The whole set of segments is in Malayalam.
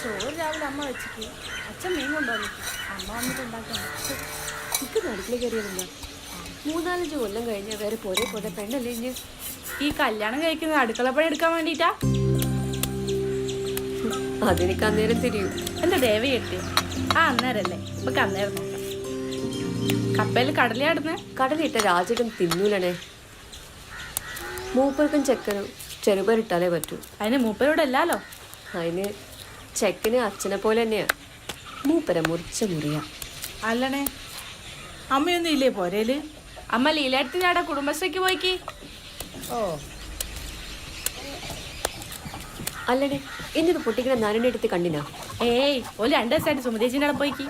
ചോറ് രാവിലെ അമ്മ വെച്ചിട്ട് അച്ഛൻ മീൻ കൊണ്ടുവന്നു. അമ്മ വന്നിട്ട് ഉണ്ടാക്കണം. എനിക്ക് അടുക്കള കയറിയതല്ല. 3-4 കൊല്ലം കഴിഞ്ഞ വേറെ പോരെ പോലെ പെണ്ണല്ലേ ഇഞ്ഞ്. ഈ കല്യാണം കഴിക്കുന്നത് അടുക്കളപ്പണി എടുക്കാൻ വേണ്ടിട്ടാ? അതെനിക്ക് അന്നേരം തിരിയൂ. എന്റെ ദേവി കെട്ടി ആ അന്നേരല്ലേ? ഇപ്പൊ അന്നേരം നോക്കാം. കപ്പയിൽ കടലയാടുന്നേ? കടലിട്ട രാജകം തിന്നൂലണേ. മൂപ്പർക്കും ചെക്കനും ചെറുപരിട്ടാലേ പറ്റൂ. അതിന് മൂപ്പരോട് അല്ലാലോ. അതിന് ചെക്കന് അച്ഛനെ പോലെ തന്നെയാ. മൂപ്പര മുറിച്ച മുറിയാ. അല്ലണേ, അമ്മയൊന്നും ഇല്ലേ പോരേല്? അമ്മ ലീലാടത്തിനാടെ കുടുംബശ്രീക്ക് പോയിക്ക്. ഓ അല്ലടേ, എന്നിട്ട് പൊട്ടിക്കണ നാരൻ്റെ അടുത്ത് കണ്ടിനാ? ഏയ് ഒരു 2 ദിവസമായിട്ട് സുമതേച്ചിൻ്റെ അവിടെ പോയിക്ക്.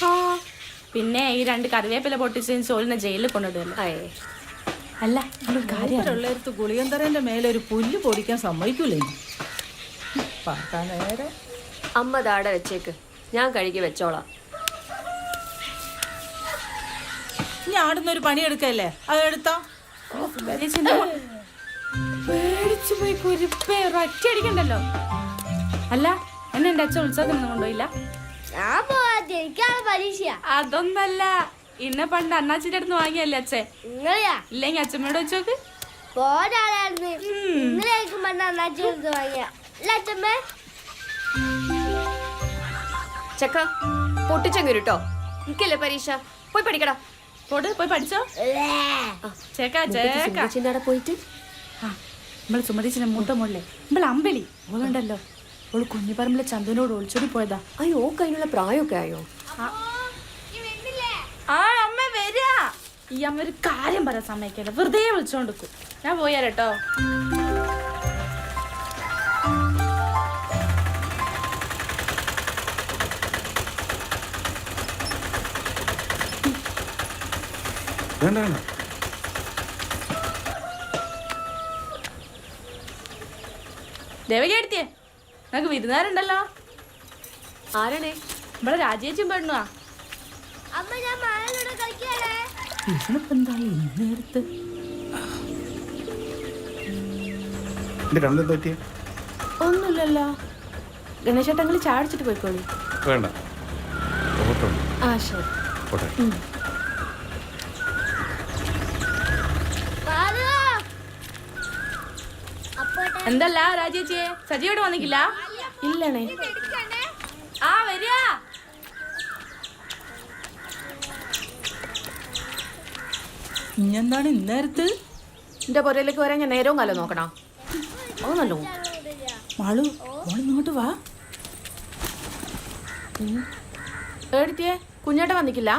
ആ പിന്നെ ഈ 2 കറിവേപ്പില പൊട്ടിച്ചതിന് സോലിനെ ജയിലിൽ കൊണ്ടിടുമല്ലോ. അല്ല കാര്യമുള്ളടുത്ത് ഗുളിയന്തരന്റെ മേലെ ഒരു പുല്ല് പൊടിക്കാൻ സമ്മതിക്കൂലേ? പാക്കാൻ നേരെ അമ്മ താടെ വെച്ചേക്ക്, ഞാൻ കഴുകി വെച്ചോളാം. ഇനി ആടുന്നൊരു പണിയെടുക്കല്ലേ, അതെടുത്തോ. പേടിച്ചു പോയി കുരിപ്പേ ഒറ്റയടിക്കണ്ടല്ലോ. അല്ല എന്നെ എന്റെ അച്ഛൻ ഉത്സവത്തിനൊന്നും കൊണ്ടുപോയില്ല? അതൊന്നല്ല, ഇന്നെ പണ്ട് അണ്ണാച്ചിന്റെ അടുത്ത് വാങ്ങിയല്ലേ അച്ഛൻ. ഇല്ലെങ്കി അച്ഛമ്മയോട് വെച്ചോക്ക്. ചക്ക പൊട്ടിച്ചെങ്കിട്ടോ. എനിക്കല്ലേ പരീക്ഷ, പോയി പഠിക്കടാ. പോയി പഠിച്ചോ. ചേക്കാ ചേക്കാ പോയിട്ട് നമ്മള് സുമതീച്ചിന്റെ മൂത്ത മോളിലെ നമ്മള് അമ്പലി ഓളുണ്ടല്ലോ, ഓള് കുഞ്ഞിപ്പറമ്പിലെ ചന്തുവിനോട് ഒളിച്ചോടി പോയതാ. അയ്യോ, അതിനുള്ള പ്രായമൊക്കെ ആയോ? ആ അമ്മ വരാ. ഈ അമ്മ ഒരു കാര്യം പറയാൻ സമ്മതിക്കല്ല, വെറുതെ വിളിച്ചോണ്ടിരിക്കും. ഞാൻ പോയാലോ. ദേവകി എടുത്തിയേ, നിനക്ക് വിരുന്നുകാരുണ്ടല്ലോ. ആരാണേ? നമ്മളെ രാജേച്ചും പെണ്ണുവാ. ഒന്നുമില്ലല്ലോ. ഗണേശേട്ടങ്ങൾ ചാടിച്ചിട്ട് പോയിക്കോളി. വേണ്ട. ആ ശരി. എന്തല്ല രാജേച്ചിയെ, സജിയോട് വന്നിക്കില്ല? ഇല്ലണേ. ആ വരിക. ഇഞ്ഞെന്താണ് ഇന്നേരത്ത്? എന്റെ പുരയിലേക്ക് വരാൻ ഞാൻ നേരവും കാലം നോക്കണോ? നല്ലോ മാളു, ഇങ്ങോട്ട് വാ. എടുത്തിയേ, കുഞ്ഞേട്ട വന്നിക്കില്ല?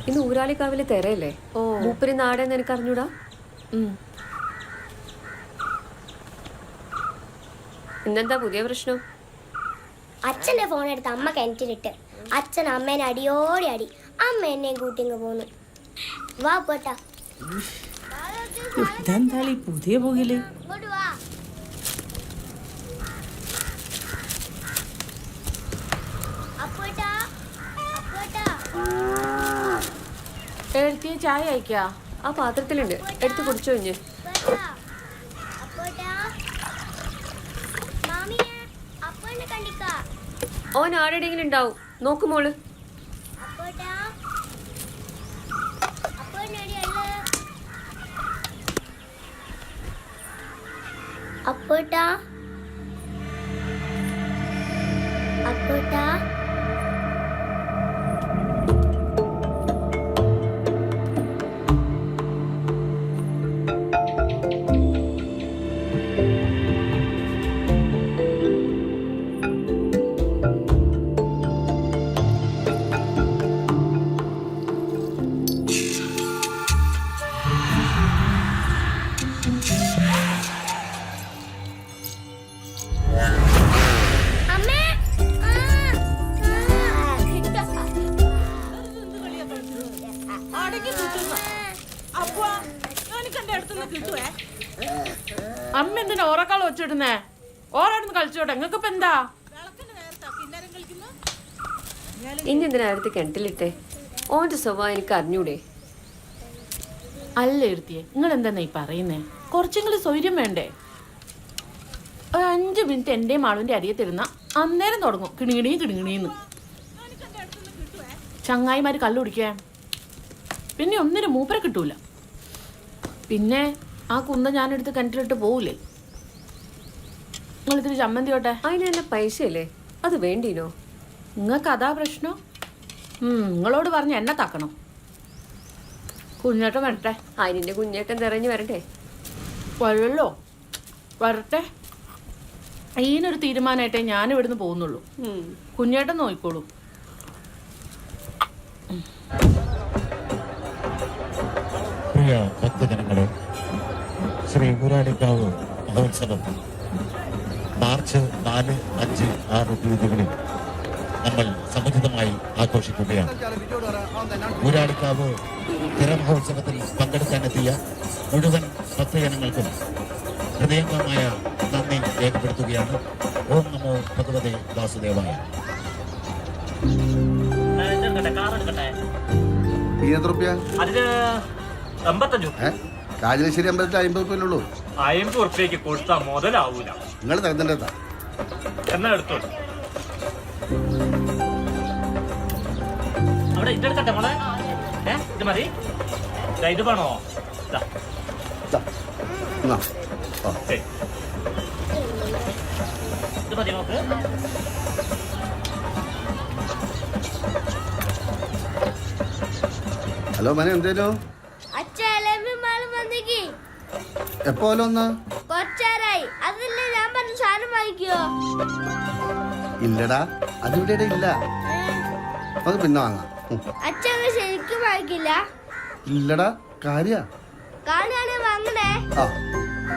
ഇന്ന് ഊരാളിക്കാവില് തെരയല്ലേ? മൂപ്പര് നാടേന്ന് എനിക്ക് അറിഞ്ഞൂടാ. ഇന്നെന്താ പുതിയ പ്രശ്നം? അച്ഛൻ്റെ ഫോൺ എടുത്ത് അമ്മ കിണറ്റിലിട്ട് അച്ഛൻ അമ്മേനെ അടിയോടി അടി. അമ്മ എന്നെയും കൂട്ടിങ്ങ് പോന്നു. വാ പോട്ടാ. ഇതെന്താ ഈ പുതിയ പോകില്? എടുത്തിയ ചായ അയക്കാ? ആ പാത്രത്തിലുണ്ട്, എടുത്ത് കുടിച്ചു കഴിഞ്ഞ്. ഓൻ ആരുടെയെങ്കിലും ഉണ്ടാവും, നോക്കുമോള്. അപ്പോട്ടാ അപ്പോട്ടാ അമ്മ എന്തിനാ ഓറക്കാൾ വെച്ചിടുന്നേ? ഓരോടൊന്ന് കളിച്ചോട്ടെ, നിങ്ങൾക്ക് ഇപ്പൊ എന്താ? ഇനി എന്തിനാ അടുത്ത് കിണറ്റിലിട്ടെ? ഓന്റെ സ്വഭാവം എനിക്ക് അറിഞ്ഞൂടെ? അല്ല എടുത്തിയെ, നിങ്ങൾ എന്താ ഈ പറയുന്നേ? കുറച്ചെങ്കിലും സൗകര്യം വേണ്ടേ? ഒരു 5 മിനിറ്റ് എൻ്റെ മാളുവിൻ്റെ അരിയത്തിരുന്ന അന്നേരം തുടങ്ങും കിണികിണീന്ന്. ചങ്ങായിമാര് കള്ളു കുടിക്കാൻ. പിന്നെ ഒന്നിനും മൂപ്പരെ കിട്ടൂല. പിന്നെ ആ കുന്ത ഞാനെടുത്ത് കിണറ്റിലിട്ട് പോവില്ലേ? നിങ്ങളിത്തിരി ചമ്മന്തി ഓട്ടെ. അതിന് തന്നെ പൈസയല്ലേ, അത് വേണ്ടീനോ? നിങ്ങൾക്ക് അതാ പ്രശ്നം. നിങ്ങളോട് പറഞ്ഞ് എന്നെ തക്കണം. കുഞ്ഞേട്ടൻ വരട്ടെ. അതിന്റെ കുഞ്ഞേട്ടൻ തിരഞ്ഞു വരട്ടെ. വരല്ലോ, വരട്ടെ. ഇതിനൊരു തീരുമാനമായിട്ടേ ഞാൻ ഇവിടുന്ന് പോകുന്നുള്ളൂ. കുഞ്ഞേട്ടൻ നോക്കിക്കോളൂ. പ്രിയ ഭക്തജനങ്ങളെ, ശ്രീ ഊരാളിക്കാവ് മഹോത്സവം മാർച്ച് 4, 5, 6 തീയതികളിൽ നമ്മൾ സമുചിതമായി ആഘോഷിക്കുകയാണ്. ഊരാളിക്കാവ് തിരമഹോത്സവത്തിൽ പങ്കെടുക്കാനെത്തിയ മുഴുവൻ ഭക്തജനങ്ങൾക്കും ഹൃദയംഗമായ നന്ദി രേഖപ്പെടുത്തുകയാണ്. ഓം നമോ ഭഗവതേ വാസുദേവായ. കാജലശ്ശേരി അമ്പലത്തിൽ 50 രൂപയുള്ളൂ. 50 ഉറുപ്പ്യക്ക് കൊടുത്താൽ മുതലാവൂല. നിങ്ങൾ തരുന്നുണ്ടാ എന്നാ എടുത്തോളൂ. അവിടെ ഇതെടുക്കട്ടെ മോളെ. ഇത് മതി. ഇത് വേണോ? ഇത് മതി നോക്ക്. ഹലോ മനെ, എന്തേനോ? എപ്പോ ഇല്ലടാ, അതിവിടെ ഇല്ല. അത് പിന്നെ വാങ്ങാം. ശരിക്കും വാങ്ങിക്കില്ല. ഇല്ലടാ, കാര്യ വാങ്ങണേ.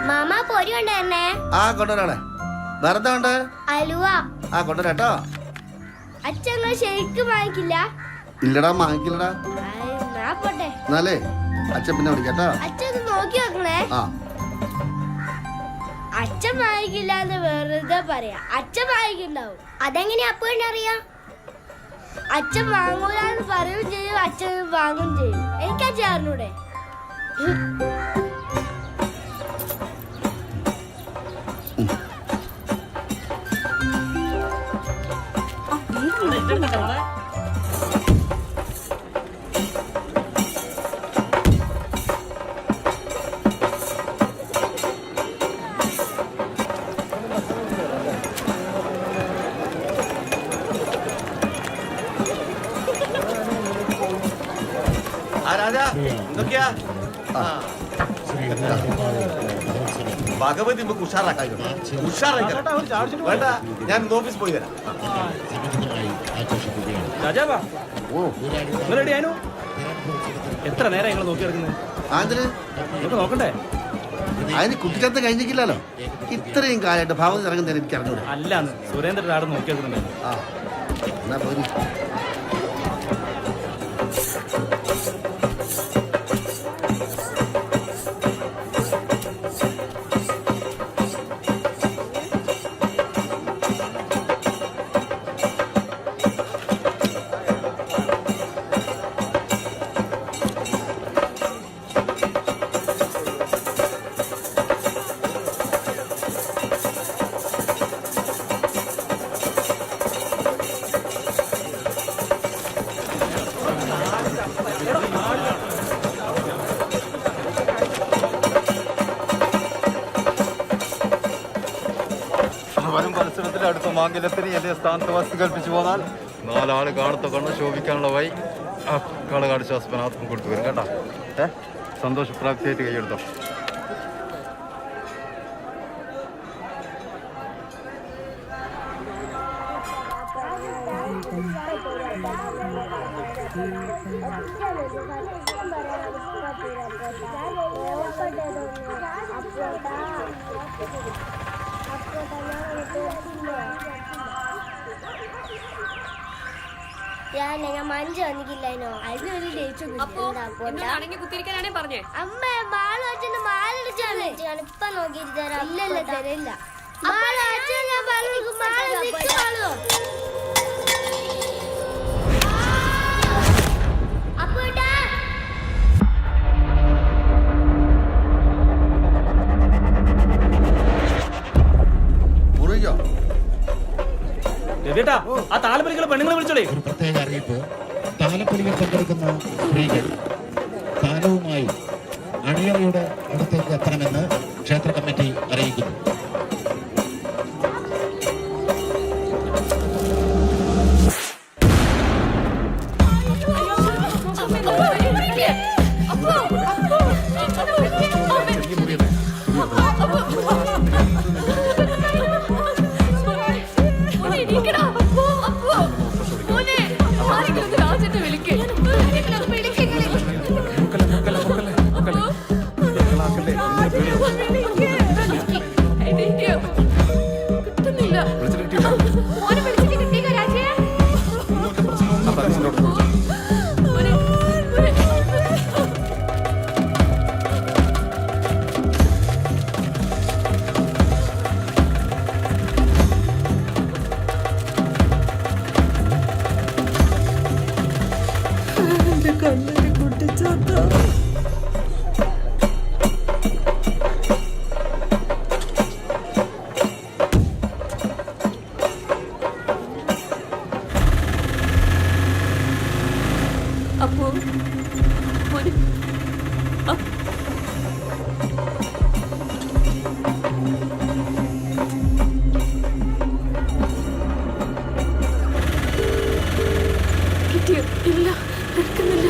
മാമ പൊരി കൊണ്ടുവരണേ. ആ കൊണ്ടുവരാളെ. വെറുതെ ഉണ്ട്. അലുവ ആ കൊണ്ടുവരാട്ടോ. അച്ഛൻ ശരിക്കും വാങ്ങിക്കില്ല. ഇല്ലടാ, വാങ്ങിക്കില്ലടാ. പോട്ടെ. എന്നാലേ അച്ഛൻ പിന്നെ വിളിക്കാട്ടോ. അച്ഛൻ നോക്കി വെക്കണേ. ആ, അച്ഛൻ വാങ്ങിക്കില്ല എന്ന് വെറുതെ പറയാ. അച്ഛൻ വാങ്ങിക്കുണ്ടാവും. അതെങ്ങനെയാ അപ്പോഴും അറിയാം? അച്ഛൻ വാങ്ങൂലെന്ന് പറയുകയും ചെയ്യും, അച്ഛൻ വാങ്ങും ചെയ്യും. എനിക്കാ ചേർന്നൂടെ? ഇതെടുക്കട്ടെ മോളെ. ഭഗവതി നമുക്ക് ഉഷാറാക്കാം. വേണ്ട, ഞാൻ ഓഫീസ് പോയി തരാം. എത്ര നേരം നിങ്ങൾ നോക്കി കിടക്കുന്നത്? നോക്കണ്ടേ? അതിന് കുട്ടിച്ചത്ത് കഴിഞ്ഞിട്ടില്ലല്ലോ. ഇത്രയും കാലമായിട്ട് ഭാവത്തിൽ ഇറങ്ങുന്നതിന് എനിക്ക് അറിഞ്ഞൂടെ. അല്ലാന്ന് സുരേന്ദ്രൻ ആടെ നോക്കി കിടക്കുന്നുണ്ട്. ആ, എന്നാ പോയി. വരും മത്സരത്തിൽ അടുത്ത മാംഗല്യത്തിന് എന്റെ സ്ഥാനത്ത് വസ്തു കൽപ്പിച്ചു പോന്നാൽ 4 ആള് കാണത്ത കണ്ണ് ശോഭിക്കാനുള്ള വഴി കളകാട് ശ്വാസപനാഥം കൊടുത്തു വരും കേട്ടോ. സന്തോഷപ്രാപ്തിയായിട്ട് കൈയെടുത്തോ. ഞാൻ മഞ്ച് വന്നിക്കില്ലോ അതിനൊരു അടങ്ങി കുത്തിരിക്കാനാണേ പറഞ്ഞേ. അമ്മ മാള് അച്ഛന് മാലടിച്ചാണ് ഇപ്പൊ നോക്കിയിട്ട് തരാം. ഇല്ലല്ല തരില്ല. മാള് അച്ഛൻ ഞാൻ പറഞ്ഞു മാള് നിൽക്കുവാളോ അപ്പോട്ടാ മുറിക്കോ രവിയേട്ടാ ആ താലപ്പൊലികളെ പെണ്ണുങ്ങളെ വിളിച്ചോളേ. ഒരു പ്രത്യേക അറിയിപ്പ്. താലപ്പൊലിയിൽ പങ്കെടുക്കുന്ന സ്ത്രീകൾ താലവുമായി അണിയറയുടെ അടുത്തേക്ക് എത്തണമെന്ന് ക്ഷേത്ര കമ്മിറ്റി അറിയിക്കുന്നു. രാജന്റെ വിളിക്ക് കിട്ടുന്നില്ല. മോനെ വിളിച്ചിട്ട് കിട്ടിയില്ല രാജേ. എന്റെ കണ്ണിന് കുട്ടിച്ചാത്ത. അപ്പോ മോനെ കിട്ടിയോ? ഇല്ല, എടുക്കുന്നില്ല.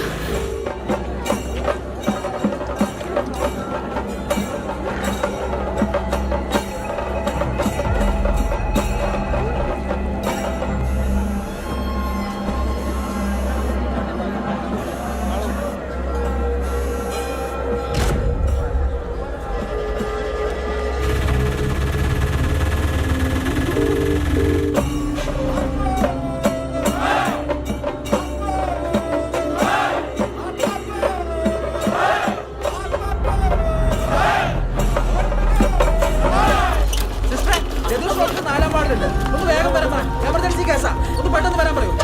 ഒന്ന് വേഗം വരാൻ പറ. എമർജൻസി കേസാ. ഒന്ന് പെട്ടെന്ന് വരാൻ പറയൂ.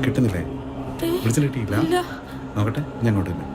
കിട്ടുന്നില്ലേ? വിളിച്ചിട്ട് കിട്ടിയില്ല? നോക്കട്ടെ, ഞാൻ അങ്ങോട്ട് തന്നെ.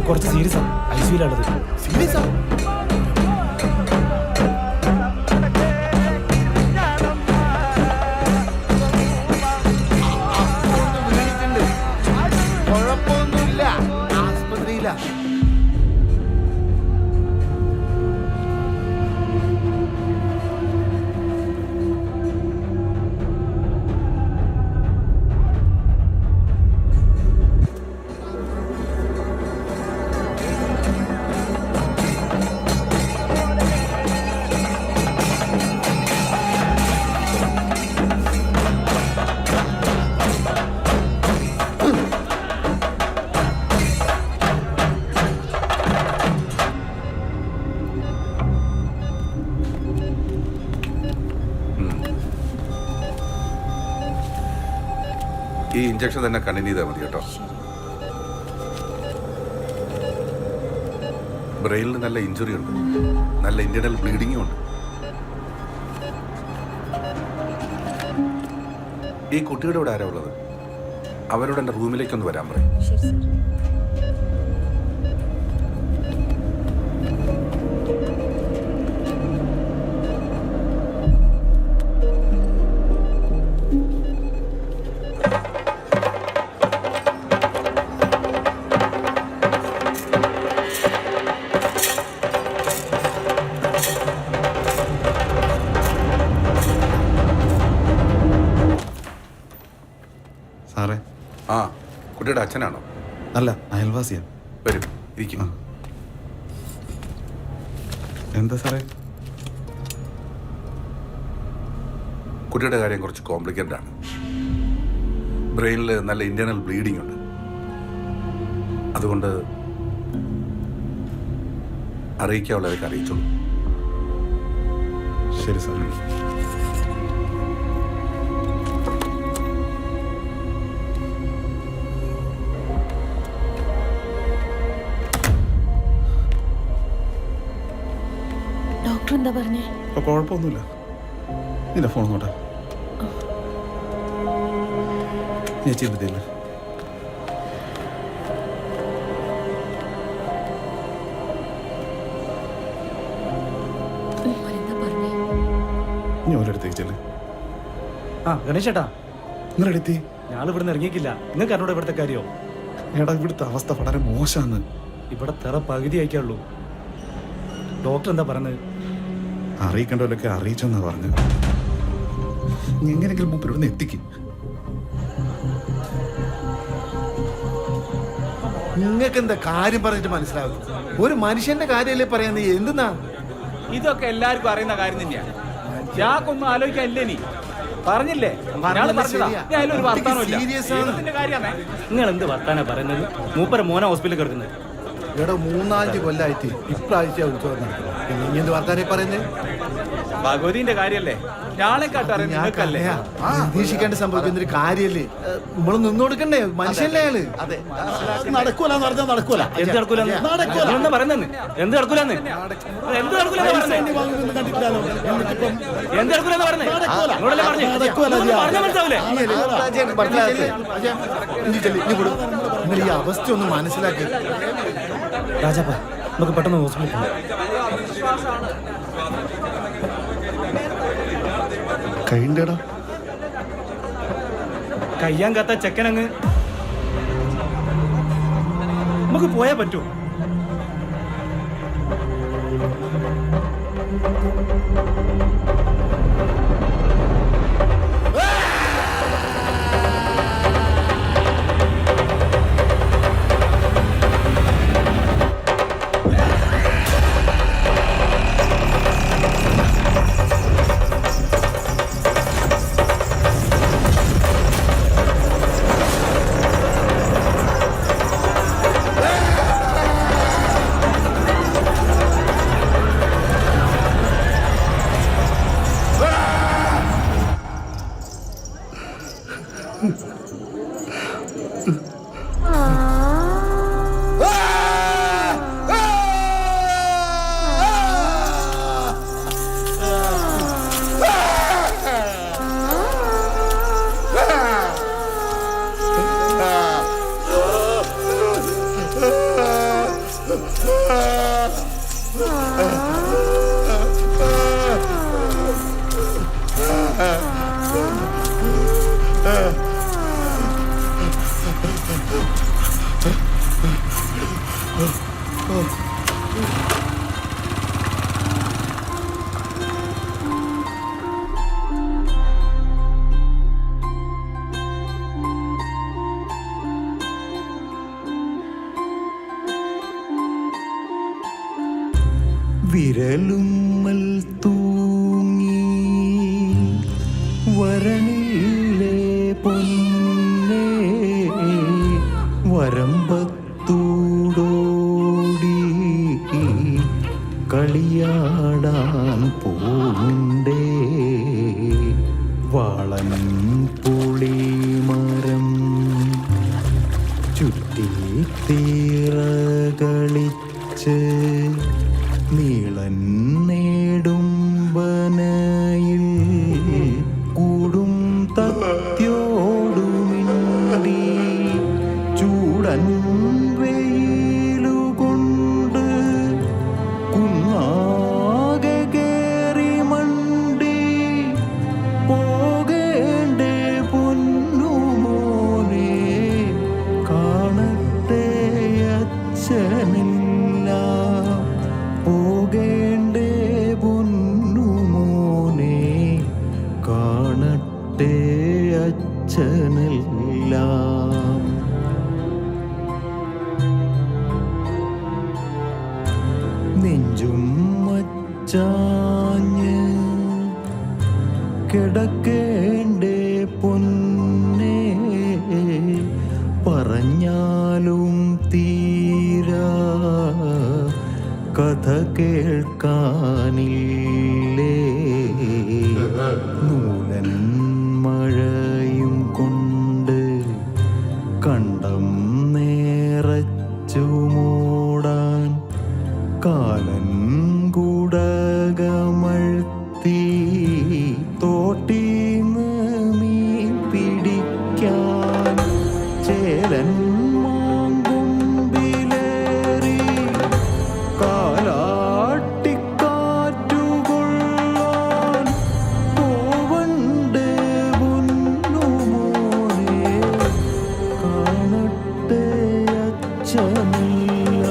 കുറച്ച് സീരിയസ് ആണ്. ഐസിയുള്ളത് സീരിയസാ? കുഴപ്പമൊന്നുമില്ല, ആസ്പത്രിയിലാ. ഇഞ്ചക്ഷൻ തന്നെ കണ്ടിന്യൂ ചെയ്താൽ മതി കേട്ടോ. ബ്രെയിനിൽ നല്ല ഇഞ്ചുറി ഉണ്ട്, നല്ല ഇന്റേണൽ ബ്ലീഡിങ്ങും ഉണ്ട്. ഈ കുട്ടിയുടെ ഇവിടെ ആരാ ഉള്ളത്? അവരോട് എൻ്റെ റൂമിലേക്കൊന്ന് വരാൻ പറയും. സാറേ. ആ, കുട്ടിയുടെ അച്ഛനാണോ? അല്ല, അയൽവാസിയാണ്. വരും, ഇരിക്കും. എന്താ സാറേ? കുട്ടിയുടെ കാര്യം കുറച്ച് കോംപ്ലിക്കേറ്റഡ് ആണ്. ബ്രെയിനിൽ നല്ല ഇന്റേണൽ ബ്ലീഡിംഗ് ഉണ്ട്. അതുകൊണ്ട് അറിയിക്കാനുള്ളവരൊക്കെ അറിയിച്ചോളൂ. ശരി സാറേ. ഡോക്ടർ എന്താ പറഞ്ഞേ? ഇപ്പൊ കുഴപ്പമൊന്നുമില്ല. നിന്റെ ഫോൺ നോട്ടാ. ഞാൻ ചെയ്തിട്ടില്ല. ഇനി ഒരിടത്തേക്ക് ചെല്ലേ. ആ ഗണേശേട്ടാ, നിങ്ങളെടുത്തി ഞാൻ ഇവിടുന്ന് ഇറങ്ങിയിട്ടില്ല. നിങ്ങൾക്ക് അറിഞ്ഞൂടെ ഇവിടുത്തെ കാര്യമോ? എടാ, ഇവിടുത്തെ അവസ്ഥ വളരെ മോശമാണ്. ഇവിടെ തെറ പകുതി അയക്കാള്ളൂ. ഡോക്ടർ എന്താ പറഞ്ഞത്? അറിയിക്കേണ്ടവരൊക്കെ അറിയിച്ചെന്നാ പറഞ്ഞു. എങ്ങനെയെങ്കിലും മുമ്പ് ഇവിടുന്ന് എത്തിക്കും. നിങ്ങൾക്ക് എന്താ കാര്യം പറഞ്ഞിട്ട് മനസ്സിലാവും? ഒരു മനുഷ്യന്റെ കാര്യമല്ലേ പറയാൻ, നീ എന്തെന്നാ? ഇതൊക്കെ എല്ലാവർക്കും അറിയുന്ന കാര്യം തന്നെയാണ്. ഞാക്കൊന്നും ആലോചിക്കാനില്ലേ? നീ പറഞ്ഞില്ലേ? അതിലൊരു വർത്താനമില്ല. നിങ്ങൾ എന്ത് വർത്താനാ പറയുന്നത്? മൂപ്പര മോന ഹോസ്പിറ്റലിൽ കിടക്കുന്നത്. ഇവിടെ 3-5 കൊല്ലായിട്ട് ഇപ്രാവശ്യം ഉത്സവം നടക്കുന്നത്. പിന്നെ ഇനി എന്ത് വർത്താനേ പറയുന്നത്? ഭഗവതിന്റെ കാര്യല്ലേ? ഞാളെ കാട്ടറിയാം നിങ്ങൾക്കല്ലേ? പ്രതീക്ഷിക്കാണ്ട് സംഭവിക്കുന്ന ഒരു കാര്യല്ലേ? നമ്മൾ നിന്ന് കൊടുക്കണ്ടേ? മനുഷ്യല്ലേ അയാള്? നടക്കൂലെന്ന് പറഞ്ഞാൽ നടക്കൂല. എന്ത് നടക്കൂലെന്ന് പറയുന്നത്? എന്ത് നടക്കൂലെന്ന്? എന്ത് നടക്കൂലെന്ന് പറഞ്ഞത്? എന്ത് നടക്കൂലെന്ന് പറഞ്ഞത്? നിങ്ങൾ ഈ അവസ്ഥ ഒന്ന് മനസ്സിലാക്കി. രാജാപ്പ, നമുക്ക് പെട്ടെന്ന് ഹോസ്പിറ്റലിൽ പോകാം. കഴിയണ്ടേടാ. കയ്യാൻ കാത്ത ചെക്കനങ്ങ് നമുക്ക് പോയാ പറ്റൂ. വിരലുമ്മൽ തൂങ്ങി വരണില്ലേ പൊന്നേ, വരമ്പത്തൂടോടി കളിയാടാൻ പോണ്ടേ, വാളൻ പുളിമരം ചുറ്റി തീറകളിച്ച് നീളൻ നേടുംബനയിൽ കൂടും തത്യോടുമിണ്ടി ചൂടൻ വെയിലുകൊണ്ട് കുന്നാകെ കേറി മണ്ടി പോകേണ്ടേ പൊന്നുമോനെ കാണട്ടെ അച്ഛനില്ല പോകേണ്ടേ പൊന്നുമോനെ കാണട്ടെ അച്ഛനില്ല നെഞ്ചും മച്ചാഞ്ഞ് കിടക്കേണ്ടേ പൊന്നേ പറഞ്ഞാലും തീരാ കഥ കേൾക്കാനില്ലേ നൂലൻ മഴയും കൊണ്ട് കണ്ടം നേറച്ചു മൂടാൻ കാലൻ കുടകമഴ്ത്തി തോട്ടീന്ന് മീൻ പിടിക്കാൻ ചേലൻ മാങ്കുമ്പിലേറി കാലാട്ടിക്കാറ്റുകൊള്ളാൻ പോവണ്ടേ പൊന്നുമോനെ കാണട്ടെ അച്ഛനില്ല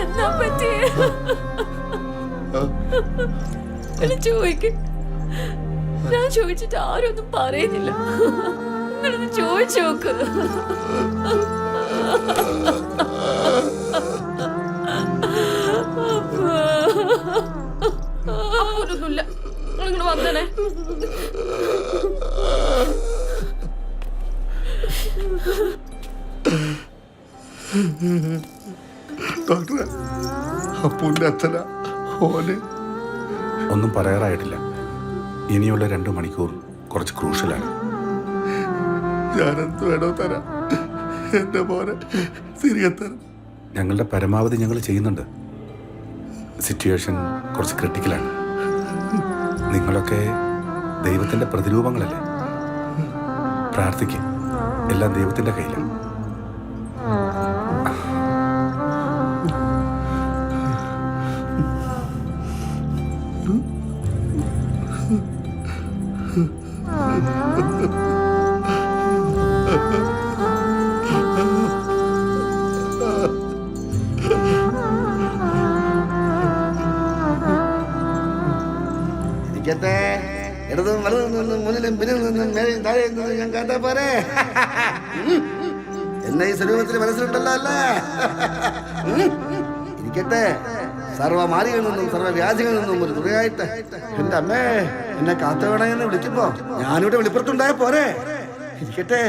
എന്താ പറ്റിയേ? ചോദിക്ക ഞാൻ ചോദിച്ചിട്ട് ആരും ഒന്നും പറയുന്നില്ല. നിങ്ങളൊന്ന് ചോദിച്ചു നോക്ക്. ഒന്നുമില്ല നിങ്ങളിങ്ങനെ വന്നേ ഡോക്ടറെ അപ്പൂന്റെ അച്ഛന ഓന് ഒന്നും പറയാറായിട്ടില്ല. ഇനിയുള്ള 2 മണിക്കൂർ കുറച്ച് ക്രൂഷ്യലാണ്. ഞാനെന്ത് വേണോ തരാം. എന്റെ മോനെ തിരികെ തരാം. ഞങ്ങളുടെ പരമാവധി ഞങ്ങൾ ചെയ്യുന്നുണ്ട്. സിറ്റുവേഷൻ കുറച്ച് ക്രിട്ടിക്കലാണ്. നിങ്ങളൊക്കെ ദൈവത്തിൻ്റെ പ്രതിരൂപങ്ങളല്ലേ? പ്രാർത്ഥിക്കും. എല്ലാം ദൈവത്തിൻ്റെ കയ്യിലാണ്. ഇരിക്കട്ടെ. ഇടതും വലതും നിന്നും മുന്നിലും പിന്നിൽ നിന്നും മേലെയും താഴെ നിന്നും ഞാൻ കണ്ടാ പോരെ. എന്നെ ഈ സ്വരൂപത്തിന് മനസ്സിലുണ്ടല്ലോ അല്ലേ? ഇരിക്കട്ടെ. സർവമാരികളിൽ നിന്നും സർവ്വവ്യാധികളിൽ നിന്നും ഒരു തുറയായിട്ട് എന്റെ അമ്മേ എന്നെ കാത്തവേണമെന്ന് വിളിക്കുമ്പോ ഞാനിവിടെ വെളിപ്പുറത്തുണ്ടായ പോരെ. ഇരിക്കട്ടെ.